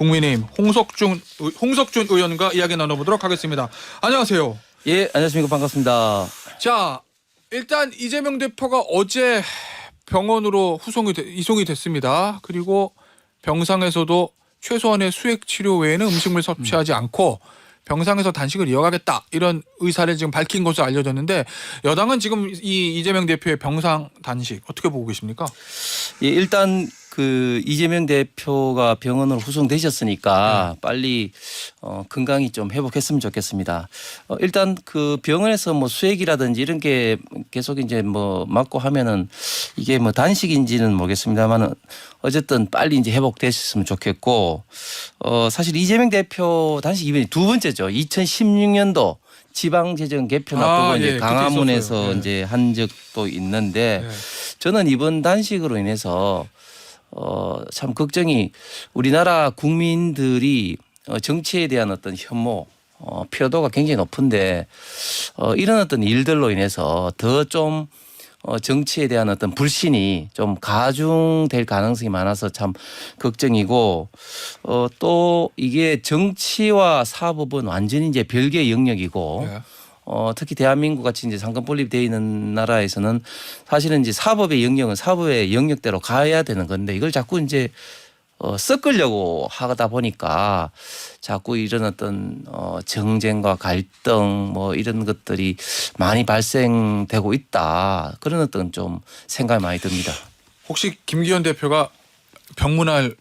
국민의힘 홍석준 의원과 이야기 나눠보도록 하겠습니다. 안녕하세요. 예, 안녕하십니까. 반갑습니다. 자, 일단 이재명 대표가 어제 병원으로 이송이 됐습니다. 그리고 병상에서도 최소한의 수액 치료 외에는 음식물 섭취하지 않고 병상에서 단식을 이어가겠다 이런 의사를 지금 밝힌 것으로 알려졌는데 여당은 지금 이 이재명 대표의 병상 단식 어떻게 보고 계십니까? 예, 일단 그 이재명 대표가 병원으로 후송되셨으니까 빨리 건강이 좀 회복했으면 좋겠습니다. 일단 그 병원에서 뭐 수액이라든지 이런 게 계속 이제 뭐 맞고 하면은 이게 뭐 단식인지는 모르겠습니다만은 어쨌든 빨리 이제 회복됐으면 좋겠고 사실 이재명 대표 단식 이번이 두 번째죠. 2016년도 지방재정 개편 앞두고 이제 예, 강화문에서 예. 이제 한 적도 있는데 예. 저는 이번 단식으로 인해서 참 걱정이 우리나라 국민들이 정치에 대한 어떤 혐오 피로도가 굉장히 높은데 이런 어떤 일들로 인해서 더 좀 정치에 대한 어떤 불신이 좀 가중될 가능성이 많아서 참 걱정이고 또 이게 정치와 사법은 완전히 이제 별개의 영역이고 예. 특히 대한민국 같이 이제 상권 분립되어 있는 나라에서는 사실은 이제 사법의 영역은 사법의 영역대로 가야 되는 건데 이걸 자꾸 이제 섞으려고 하다 보니까 자꾸 이런 어떤 정쟁과 갈등 뭐 이런 것들이 많이 발생되고 있다. 그런 어떤 좀 생각이 많이 듭니다. 혹시 김기현 대표가 병문안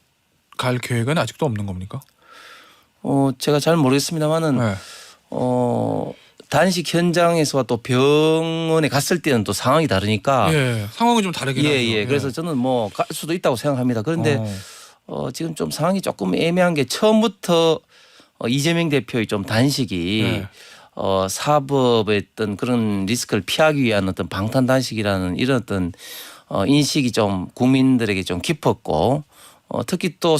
갈 계획은 아직도 없는 겁니까? 제가 잘 모르겠습니다만은 네. 단식 현장에서와 또 병원에 갔을 때는 또 상황이 다르니까 예, 상황은 좀 다르긴 하죠. 예. 그래서 저는 뭐 갈 수도 있다고 생각합니다. 그런데 지금 좀 상황이 조금 애매한 게 처음부터 이재명 대표의 좀 단식이 네. 사법의 어떤 그런 리스크를 피하기 위한 어떤 방탄 단식이라는 이런 어떤 인식이 좀 국민들에게 좀 깊었고 특히 또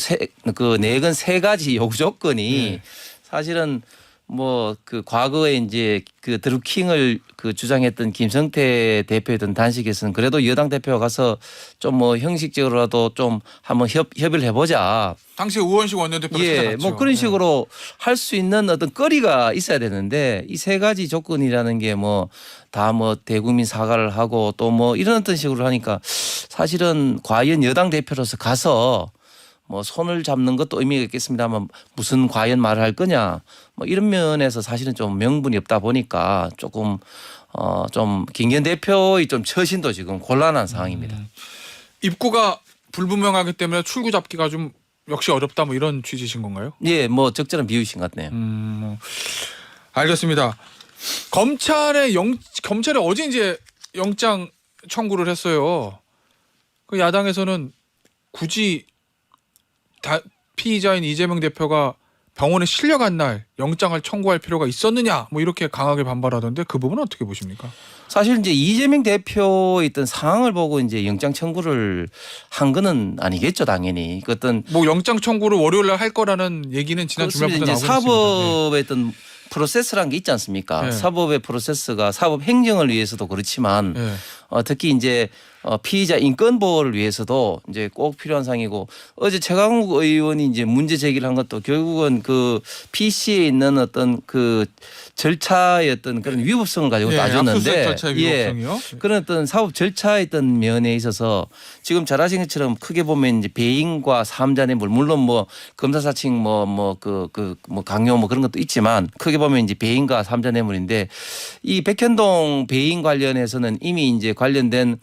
그 내건 세 가지 요구 조건이 네. 사실은 뭐 그 과거에 이제 그 드루킹을 그 주장했던 김성태 대표였던 단식에서는 그래도 여당 대표가 가서 좀 뭐 형식적으로라도 좀 한번 협의를 해보자. 당시 우원식 원내대표가 찾아갔죠. 뭐 그런 식으로 할 수 있는 어떤 거리가 있어야 되는데 이 세 가지 조건이라는 게 뭐 다 뭐 대국민 사과를 하고 또 뭐 이런 어떤 식으로 하니까 사실은 과연 여당 대표로서 가서 뭐 손을 잡는 것도 의미가 있겠습니다만 무슨 과연 말을 할 거냐 뭐 이런 면에서 사실은 좀 명분이 없다 보니까 조금 좀 김기현 대표의 좀 처신도 지금 곤란한 상황입니다. 입구가 불분명하기 때문에 출구 잡기가 좀 역시 어렵다 뭐 이런 취지신 건가요? 예, 뭐 적절한 비유신 것 같네요. 알겠습니다. 검찰에 어제 이제 영장 청구를 했어요. 그 야당에서는 굳이 피의자인 이재명 대표가 병원에 실려간 날 영장을 청구할 필요가 있었느냐 뭐 이렇게 강하게 반발하던데 그 부분은 어떻게 보십니까? 사실 이제 이재명 대표의 있던 상황을 보고 이제 영장 청구를 한 거는 아니겠죠, 당연히. 그 어떤 뭐 영장 청구를 월요일 날 할 거라는 얘기는 지난 주말부터 이제 나오고 있습니다. 사법의 어떤 프로세스라는 게 있지 않습니까? 네. 사법의 프로세스가 사법 행정을 위해서도 그렇지만 네. 특히 이제 피의자 인권 보호를 위해서도 이제 꼭 필요한 사항이고 어제 최강욱 의원이 이제 문제 제기를 한 것도 결국은 그 PC에 있는 어떤 그 절차의 어떤 그런 위법성을 가지고 따졌는데 압수수색 절차의 위법성이요. 그런 어떤 사법 절차의 어떤 면에 있어서 지금 잘 아신 것처럼 크게 보면 이제 배임과 사함자 뇌물 물론 뭐 검사 사칭 뭐 강요 뭐 그런 것도 있지만 크게 보면 이제 배임과 사함자 뇌물인데 이 백현동 배임 관련해서는 이미 이제 관련된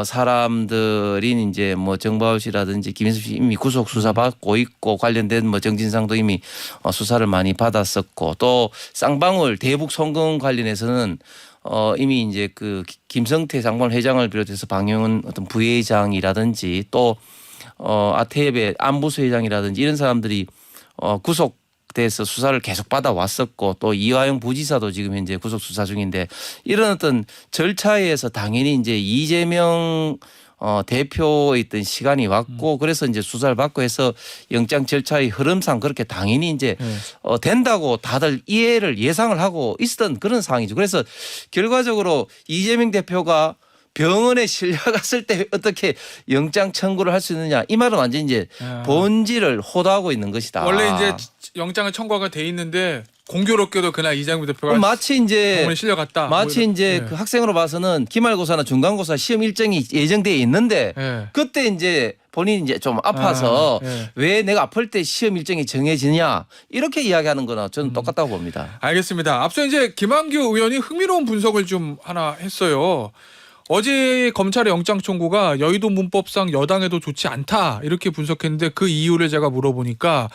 사람들인 이제 뭐 정바울 씨라든지 김인섭 씨 이미 구속 수사 받고 있고 관련된 뭐 정진상도 이미 수사를 많이 받았었고 또 쌍방울 대북 송금 관련해서는 이미 이제 그 김성태 쌍방울 회장을 비롯해서 방영은 어떤 부회장이라든지 또 아태협의 안보수 회장이라든지 이런 사람들이 구속돼서 수사를 계속 받아왔었고 또 이화영 부지사도 지금 현재 구속 수사 중인데 이런 어떤 절차에 의해서 당연히 이제 이재명 대표의 있던 시간이 왔고 그래서 이제 수사를 받고 해서 영장 절차의 흐름상 그렇게 당연히 이제 된다고 다들 이해를 예상을 하고 있었던 그런 상황이죠. 그래서 결과적으로 이재명 대표가 병원에 실려갔을 때 어떻게 영장 청구를 할 수 있느냐 이 말은 완전 이제 본질을 호도하고 있는 것이다. 원래 이제 영장을 청구가 돼 있는데 공교롭게도 그날 이재명 대표가 마치 이제 병원에 실려갔다. 마치 뭐 이제 그 학생으로 봐서는 기말고사나 중간고사 시험 일정이 예정돼 있는데 그때 이제 본인이 이제 좀 아파서 왜 내가 아플 때 시험 일정이 정해지냐 이렇게 이야기하는 거나 저는 똑같다고 봅니다. 알겠습니다. 앞서 이제 김한규 의원이 흥미로운 분석을 좀 하나 했어요. 어제 검찰의 영장 청구가 여의도 문법상 여당에도 좋지 않다 이렇게 분석했는데 그 이유를 제가 물어보니까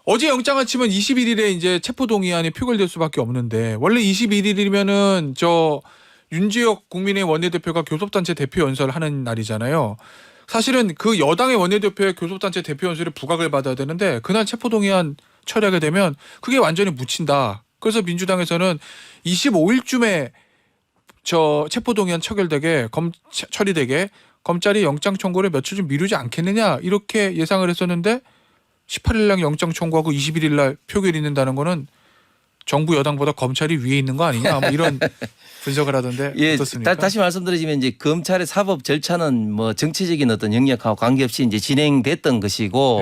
어제 영장을 치면 21일에 이제 체포동의안이 표결될 수밖에 없는데 원래 21일이면은 저 윤지혁 국민의힘 원내대표가 교섭단체 대표 연설을 하는 날이잖아요. 사실은 그 여당의 원내대표의 교섭단체 대표 연설에 부각을 받아야 되는데 그날 체포동의안 처리하게 되면 그게 완전히 묻힌다. 그래서 민주당에서는 25일쯤에 저 체포동의안 처리되게 검찰이 영장 청구를 며칠 좀 미루지 않겠느냐 이렇게 예상을 했었는데 18일 날 영장 청구하고 21일 날 표결이 있는다는 거는 정부 여당보다 검찰이 위에 있는 거 아니냐 뭐 이런 분석을 하던데 어떻습니까? 다시 말씀드리지만 이제 검찰의 사법 절차는 뭐 정치적인 어떤 영역하고 관계없이 이제 진행됐던 것이고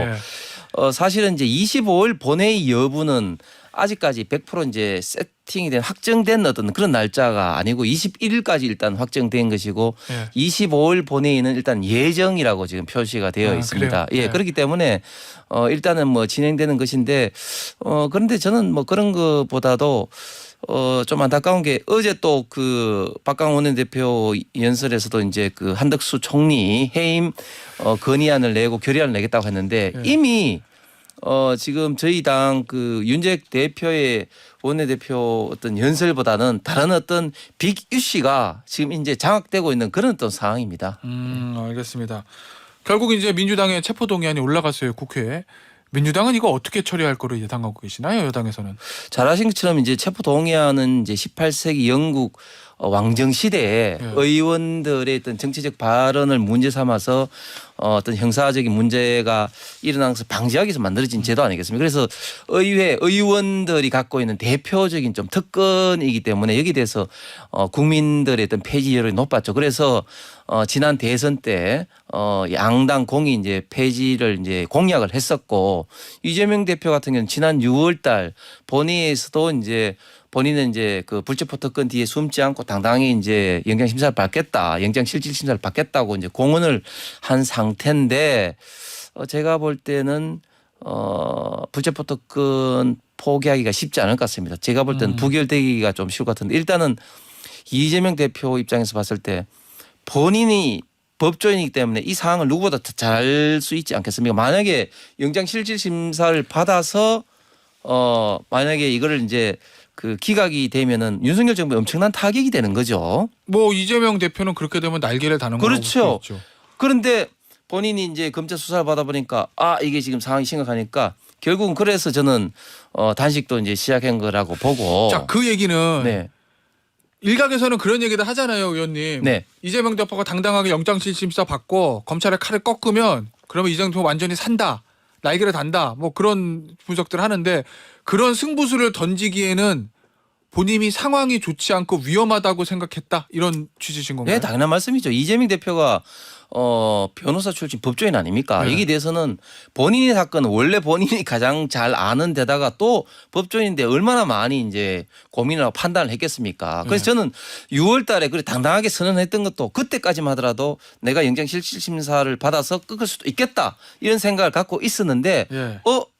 사실은 이제 25일 본회의 여부는 아직까지 100% 이제 세팅이 된 확정된 어떤 그런 날짜가 아니고 21일까지 일단 확정된 것이고 25일 본회의는 일단 예정이라고 지금 표시가 되어 있습니다. 예, 그렇기 때문에 일단은 뭐 진행되는 것인데 그런데 저는 뭐 그런 것보다도 좀 안타까운 게 어제 또 그 박강원 원내대표 연설에서도 이제 그 한덕수 총리 해임 건의안을 내고 결의안을 내겠다고 했는데 이미 지금 저희 당 그 윤재혁 대표의 원내대표 어떤 연설보다는 다른 어떤 빅 이슈가 지금 이제 장악되고 있는 그런 어떤 상황입니다. 알겠습니다. 결국 이제 민주당의 체포동의안이 올라갔어요 국회에. 민주당은 이거 어떻게 처리할 거로 예상하고 계시나요? 여당에서는. 잘 아신 것처럼 이제 체포동의안은 이제 18세기 영국 왕정 시대에 의원들의 어떤 정치적 발언을 문제 삼아서 어떤 형사적인 문제가 일어나서 방지하기 위해서 만들어진 제도 아니겠습니까? 그래서 의회 의원들이 갖고 있는 대표적인 좀 특권이기 때문에 여기에 대해서 국민들의 어떤 폐지율이 높았죠. 그래서 지난 대선 때 양당 공이 이제 폐지를 이제 공약을 했었고 이재명 대표 같은 경우는 지난 6월달 본회의에서도 이제 본인은 이제 그 불체포 특권 뒤에 숨지 않고 당당히 이제 영장 심사를 받겠다, 영장 실질 심사를 받겠다고 이제 공언을 한 상태인데 제가 볼 때는 불체포 특권 포기하기가 쉽지 않을 것 같습니다. 제가 볼 때는 부결되기가 좀 쉬울 것 같은데 일단은 이재명 대표 입장에서 봤을 때 본인이 법조인이기 때문에 이 상황을 누구보다 잘 알 수 있지 않겠습니까? 만약에 영장 실질 심사를 받아서 만약에 이거를 이제 그 기각이 되면은 윤석열 정부에 엄청난 타격이 되는 거죠. 뭐 이재명 대표는 그렇게 되면 날개를 다는 거라고 볼 수 그렇죠. 있죠. 그런데 본인이 이제 검찰 수사를 받아보니까 이게 지금 상황이 심각하니까 결국은 그래서 저는 단식도 이제 시작한 거라고 보고. 자, 그 얘기는 네. 일각에서는 그런 얘기도 하잖아요, 의원님. 네. 이재명 대표가 당당하게 영장실심사 받고 검찰의 칼을 꺾으면 그러면 이재명 대표 완전히 산다. 날개를 단다. 뭐 그런 분석들을 하는데 그런 승부수를 던지기에는 본인이 상황이 좋지 않고 위험하다고 생각했다. 이런 취지신 건가요? 네, 당연한 말씀이죠. 이재명 대표가 변호사 출신 법조인 아닙니까? 여기에 대해서는 본인의 사건은 원래 본인이 가장 잘 아는 데다가 또 법조인인데 얼마나 많이 이제 고민을 하고 판단을 했겠습니까? 그래서 저는 6월 달에 그래 당당하게 선언했던 것도 그때까지만 하더라도 내가 영장 실질 심사를 받아서 꺾을 수도 있겠다. 이런 생각을 갖고 있었는데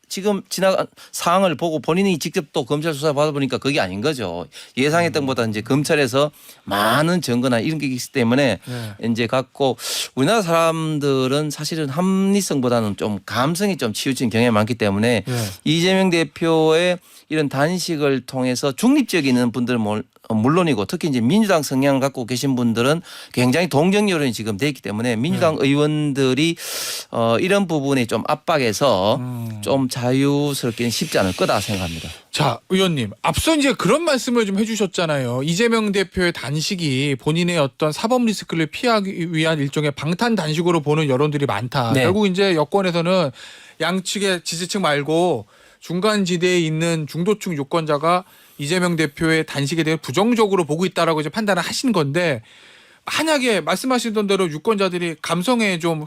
지금 지나간 상황을 보고 본인이 직접 또 검찰 수사 받아보니까 그게 아닌 거죠. 예상했던 것보다 이제 검찰에서 많은 증거나 이런 게 있기 때문에 이제 갖고 우리나라 사람들은 사실은 합리성보다는 좀 감성이 좀 치우친 경향이 많기 때문에 이재명 대표의 이런 단식을 통해서 중립적인 분들은 물론이고 특히 이제 민주당 성향을 갖고 계신 분들은 굉장히 동정 여론이 지금 돼 있기 때문에 민주당 의원들이 이런 부분에 좀 압박해서 좀 자유스럽게는 쉽지 않을 거다 생각합니다. 자, 의원님. 앞서 이제 그런 말씀을 좀 해주셨잖아요. 이재명 대표의 단식이 본인의 어떤 사법 리스크를 피하기 위한 일종의 방탄 단식으로 보는 여론들이 많다. 네. 결국 이제 여권에서는 양측의 지지층 말고 중간 지대에 있는 중도층 유권자가 이재명 대표의 단식에 대해 부정적으로 보고 있다라고 이제 판단을 하신 건데 만약에 말씀하시던 대로 유권자들이 감성에 좀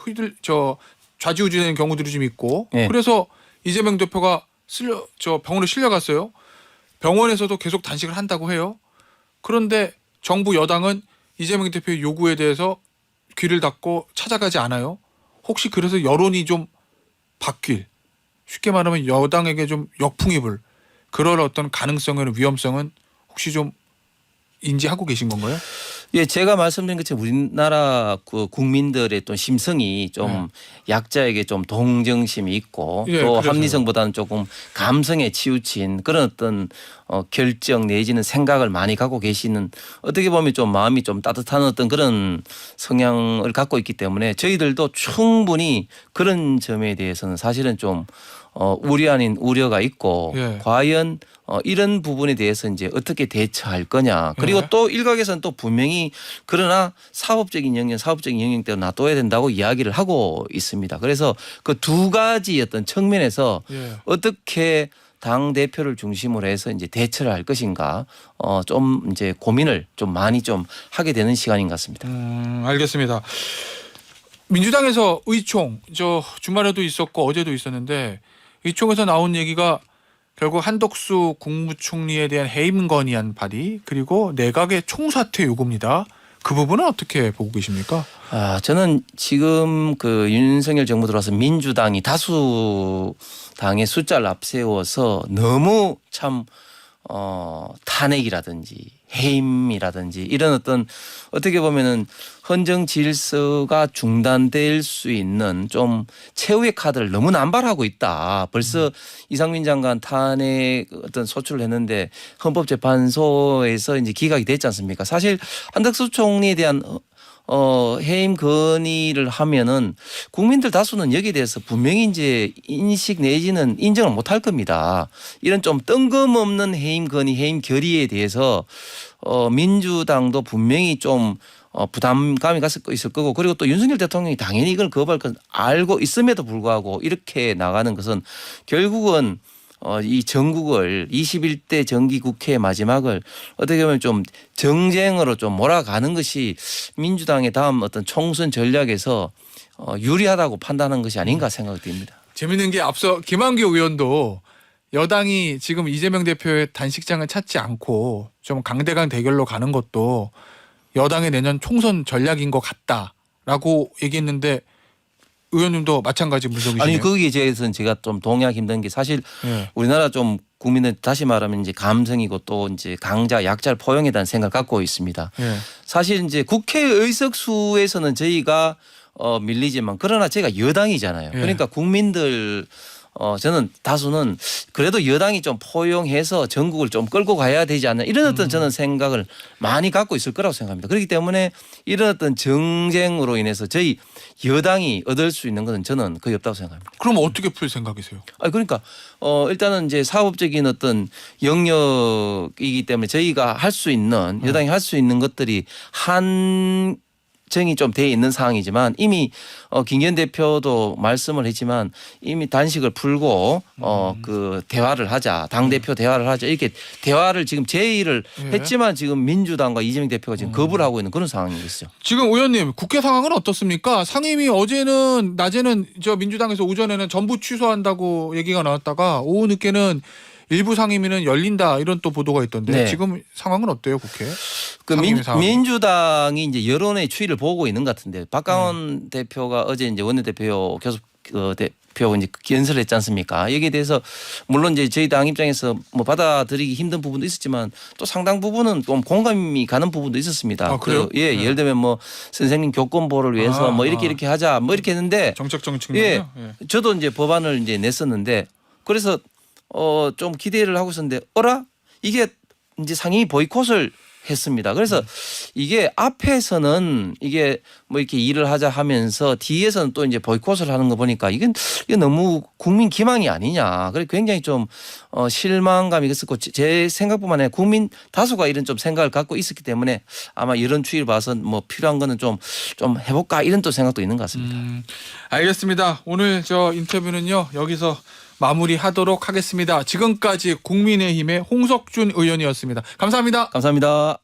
좌지우지되는 경우들이 좀 있고 네. 그래서 이재명 대표가 병원에 실려갔어요. 병원에서도 계속 단식을 한다고 해요. 그런데 정부 여당은 이재명 대표의 요구에 대해서 귀를 닫고 찾아가지 않아요. 혹시 그래서 여론이 좀 바뀔, 쉽게 말하면 여당에게 좀 역풍이 불 그럴 어떤 가능성이나 위험성은 혹시 좀 인지하고 계신 건가요? 예, 제가 말씀드린 것처럼 우리나라 그 국민들의 또 심성이 좀 약자에게 좀 동정심이 있고 예, 또 그래서요. 합리성보다는 조금 감성에 치우친 그런 어떤 결정 내지는 생각을 많이 갖고 계시는 어떻게 보면 좀 마음이 좀 따뜻한 어떤 그런 성향을 갖고 있기 때문에 저희들도 충분히 그런 점에 대해서는 사실은 좀 우려 아닌 우려가 있고 예. 과연 이런 부분에 대해서 이제 어떻게 대처할 거냐. 그리고 예. 또 일각에서는 또 분명히 그러나 사법적인 영역대로 놔둬야 된다고 이야기를 하고 있습니다. 그래서 그 두 가지 어떤 측면에서 예. 어떻게 당 대표를 중심으로 해서 이제 대처를 할 것인가 좀 이제 고민을 좀 많이 좀 하게 되는 시간인 것 같습니다. 알겠습니다. 민주당에서 의총 주말에도 있었고 어제도 있었는데 의총에서 나온 얘기가 결국 한덕수 국무총리에 대한 해임 건의안 발의 그리고 내각의 총사퇴 요구입니다. 그 부분은 어떻게 보고 계십니까? 저는 지금 그 윤석열 정부 들어와서 민주당이 다수당의 숫자를 앞세워서 너무 참 탄핵이라든지 해임이라든지 이런 어떻게 보면은 헌정 질서가 중단될 수 있는 좀 최후의 카드를 너무 남발하고 있다. 벌써 이상민 장관 탄핵 소추를 했는데 헌법재판소에서 이제 기각이 됐지 않습니까? 사실 한덕수 총리에 대한 해임 건의를 하면은 국민들 다수는 여기에 대해서 분명히 이제 인식 내지는 인정을 못할 겁니다. 이런 좀 뜬금없는 해임 건의, 해임 결의에 대해서 민주당도 분명히 좀 부담감이 있을 거고 그리고 또 윤석열 대통령이 당연히 이걸 거부할 건 알고 있음에도 불구하고 이렇게 나가는 것은 결국은 이 전국을 21대 정기 국회의 마지막을 어떻게 보면 좀 정쟁으로 좀 몰아가는 것이 민주당의 다음 어떤 총선 전략에서 유리하다고 판단한 것이 아닌가 생각이 듭니다. 재밌는 게 앞서 김한규 의원도 여당이 지금 이재명 대표의 단식장을 찾지 않고 좀 강대강 대결로 가는 것도 여당의 내년 총선 전략인 것 같다라고 얘기했는데 의원님도 마찬가지 분석이시네요. 아니 거기에 대해서는 제가 좀 동의하기 힘든 게 사실 우리나라 좀 국민들 다시 말하면 이제 감성이고 또 이제 강자 약자를 포용에 대한 생각을 갖고 있습니다. 사실 이제 국회 의석수에서는 저희가 밀리지만 그러나 저희가 여당이잖아요. 그러니까 국민들 저는 다수는 그래도 여당이 좀 포용해서 전국을 좀 끌고 가야 되지 않나 이런 어떤 저는 생각을 많이 갖고 있을 거라고 생각합니다. 그렇기 때문에 이런 어떤 정쟁으로 인해서 저희 여당이 얻을 수 있는 것은 저는 거의 없다고 생각합니다. 그럼 어떻게 풀 생각이세요? 그러니까 일단은 이제 사법적인 어떤 영역이기 때문에 저희가 할 수 있는 여당이 할 수 있는 것들이 정이 좀 돼 있는 상황이지만 이미 김기현 대표도 말씀을 했지만 이미 단식을 풀고 그 대화를 하자 당 대표 대화를 하자 이렇게 대화를 지금 제의를 했지만 지금 민주당과 이재명 대표가 지금 거부를 하고 있는 그런 상황이겠죠. 지금 의원님 국회 상황은 어떻습니까? 상임위 낮에는 민주당에서 오전에는 전부 취소한다고 얘기가 나왔다가 오후 늦게는 일부 상임위는 열린다 이런 또 보도가 있던데 네. 지금 상황은 어때요 국회? 그 상임위 상황이? 민주당이 이제 여론의 추이를 보고 있는 것 같은데 박강원 대표가 어제 이제 원내대표 교섭 대표 이제 연설을 했지 않습니까? 여기에 대해서 물론 이제 저희 당 입장에서 뭐 받아들이기 힘든 부분도 있었지만 또 상당 부분은 좀 공감이 가는 부분도 있었습니다. 아, 그래요? 예를 들면 뭐 선생님 교권보호를 위해서 뭐 이렇게 하자 뭐 이렇게 했는데 정책적인 측면이요? 저도 이제 법안을 이제 냈었는데 그래서 좀 기대를 하고 있었는데 이게 이제 상임위 보이콧을 했습니다. 그래서 이게 앞에서는 이게 뭐 이렇게 일을 하자 하면서 뒤에서는 또 이제 보이콧을 하는 거 보니까 이게 너무 국민 기망이 아니냐. 그래 굉장히 좀 실망감이 있었고 제 생각뿐만 아니라 국민 다수가 이런 좀 생각을 갖고 있었기 때문에 아마 이런 추이를 봐서 뭐 필요한 거는 좀 해볼까 이런 또 생각도 있는 것 같습니다. 알겠습니다. 오늘 인터뷰는요 여기서 마무리하도록 하겠습니다. 지금까지 국민의힘의 홍석준 의원이었습니다. 감사합니다. 감사합니다.